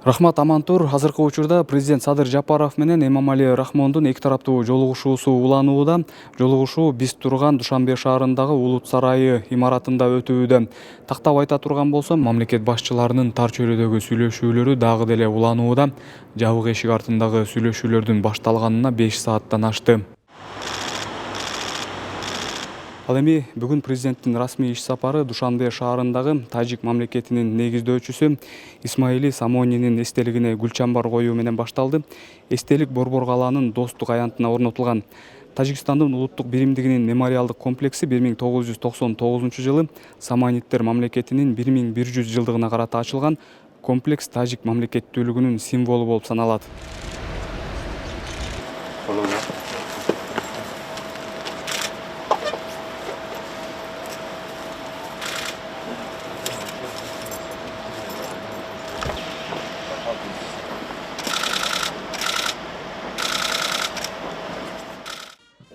Рахмат Амантур, азыркы учурда президент Садыр Жапаров менен Эмомали Рахмондун эки тараптуу жолугушуусу уланууда. Жолугушуу биз турган Душанбе шаарындагы Улут сарайы имаратында өтүүдө. Тактап айта турган болсом, мамлекет башчыларынын тар чөйрөдөгү сүйлөшүүлөрү дагы деле уланууда. Жабык эшик артындагы сүйлөшүүлөрдүн башталганына 5 сааттан ашты. Ал эми бүгүн президенттин расмий иш сапары Душанбе шаарындагы Тажик мамлекетинин негиздөөчүсү Исмаили Самонинин эстелигине гүл чамбар коюу менен башталды. Эстелик Борбор калаанын Достук аянтына орнотулган. Тажикстандын улуттук биримдигинин мемориалдык комплекси 1999-жылы Самониттер мамлекетинин 1100 жылдыгына карата ачылган. Комплекс Тажик мамлекеттүүлүгүнүн символу болуп саналат.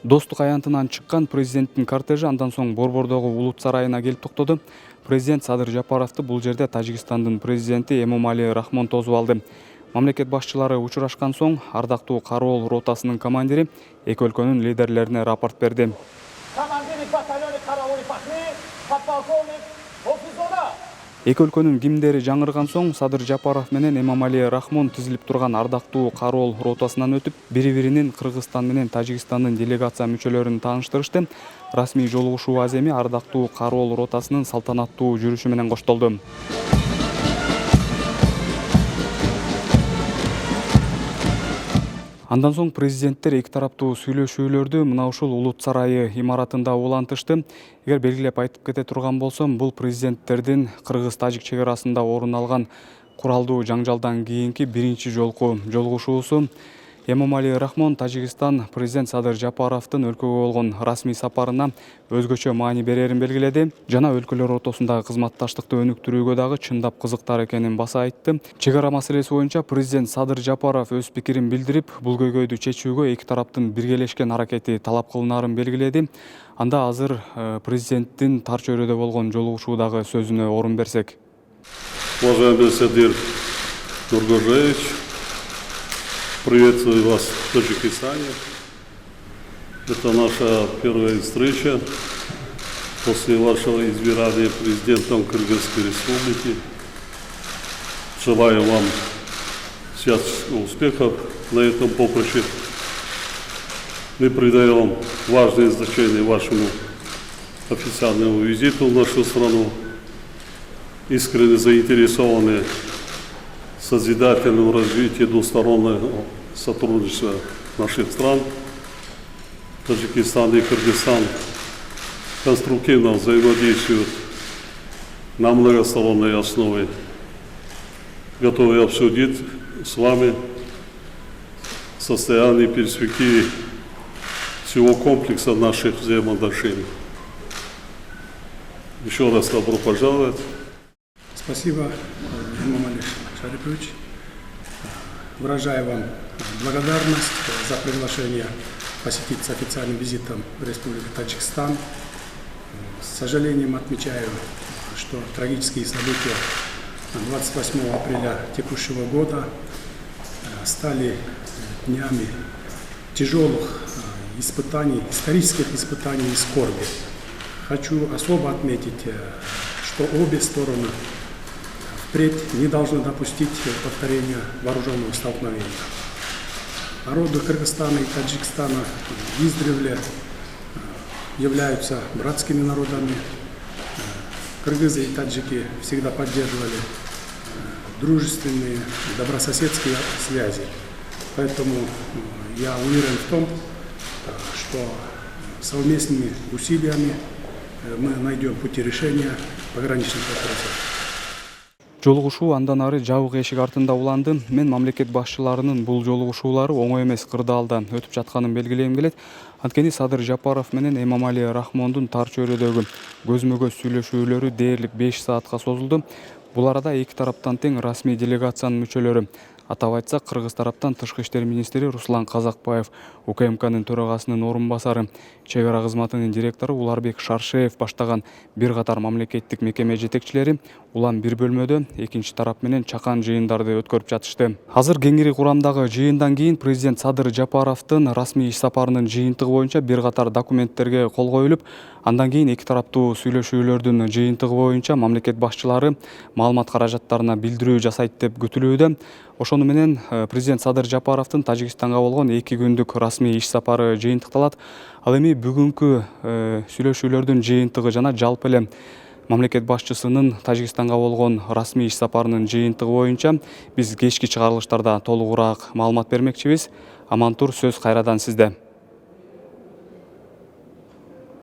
Достук аянтынан чыккан президенттин кортежи андан соң Борбордогу Улут сарайына келип токтоду. Президент Садыр Жапаровду бул жерде Тажикстандын президенти Эмомали Рахмон тосуп алды. Мамлекет башчылары учурашкан соң ардактуу Кароол ротасынын командири эки өлкөнүн лидерлерине рапорт берди. Эки өлкөнүн гимндери жаңырган соң Садыр Жапаров менен Эмомали Рахмон тизилип турган ардактуу Кароол ротасынан өтүп, бири-биринин Кыргызстан менен Тажикстандын делегация мүчөлөрүн тааныштырышты. Расмий жолугушуу аз эми ардактуу Кароол ротасынын салтанаттуу жүрүшү менен коштолду. Андан соң президенттер эки тараптуу сүйлөшүүлөрдү мына ушул Улут сарайы имаратында улантышты. Эгер белгилеп айтып кете турган болсом, бул президенттердин Кыргыз-Тажик чек арасында орун алган куралдуу жаңжалдан кийинки биринчи жолку жолугушуусу. Эмомали Рахмон Тажикстан президент Садыр Жапаровдун өлкөгө болгон расмий сапарына өзгөчө маани берерин белгиледи. Жана өлкөлөр ортосундагы кызматташтыкты өнүктүрүүгө дагы чындап кызыктар экенин баса айтты. Чек ара маселеси боюнча президент Садыр Жапаров өз пикирин билдирип, бул көйгөйдү чечүүгө эки тараптын биргелешкен аракети талап кылынаарын белгиледи. Анда азыр президенттин тар чөйрөдө болгон жолугушуудагы сөзүнө орун берсек. Уважаемый Садыр Нургожаевич, приветствую вас в Таджикистане. Это наша первая встреча после вашего избрания президентом Кыргызской Республики. Желаю вам всяческих успехов на этом поприще. Мы придаем важное значение вашему официальному визиту в нашу страну. Искренне заинтересованы в созидательном развитии двустороннего сотрудничества наших стран. Таджикистан и Кыргызстан конструктивно взаимодействуют на многосторонней основе. Готовы обсудить с вами состояние и перспективы всего комплекса наших взаимоотношений. Еще раз добро пожаловать. Спасибо, Эмомали Шарипович. Выражаю вам благодарность за приглашение посетить с официальным визитом в Республику Таджикистан. С сожалением отмечаю, что трагические события 28 апреля текущего года стали днями тяжелых испытаний, исторических испытаний и скорби. Хочу особо отметить, что обе стороны впредь не должны допустить повторения вооруженного столкновения. Народы Кыргызстана и Таджикистана издревле являются братскими народами. Кыргызы и таджики всегда поддерживали дружественные, добрососедские связи. Поэтому я уверен в том, что совместными усилиями мы найдем пути решения пограничных вопросов. Жолугушуу андан ары жабык эшик артында уланды. Мен мамлекет башчыларынын бул жолугушуулары оңой эмес кырдаалда өтүп жатканын белгилегим келет. Анткени Садыр Жапаров менен Эмомали Рахмондун тар чөйрөдөгү көзмө-көз сүйлөшүүлөрү дээрлик 5 саатка созулду. Бул арада эки тараптан тең расмий делегациянын мүчөлөрү Атап айтсак, кыргыз тараптан тышкы иштер министри Руслан Казакбаев, УКМКнын төрагасынын орун басары, чек ара кызматынын директору Уларбек Шаршеев баштаган бир катар мамлекеттик мекеме жетекчилери улам бир бөлмөдө экинчи тарап менен чакан жыйындарды өткөрүп жатышты. Азыр кеңири курамдагы жыйындан кийин президент Садыр Жапаровдун расмий иш сапарынын жыйынтыгы боюнча бир катар документтерге кол коюлуп, андан кийин эки тараптуу сүйлөшүүлөрдүн жыйынтыгы боюнча мамлекет башчылары маалымат каражаттарына билдирүү жасайт деп күтүлүүдө. Ошону менен президент Садыр Жапаровдун Тажикстанга болгон 2 күндүк расмий иш сапары жыйынтыкталат. Ал эми бүгүнкү сүйлөшүүлөрдүн жыйынтыгы жана жалпы эле мамлекет башчысынын Тажикстанга болгон расмий иш сапарынын жыйынтыгы боюнча биз кечки чыгарылыштарда толугураак маалымат бермекчибиз. Амантур, сөз кайрадан сизде.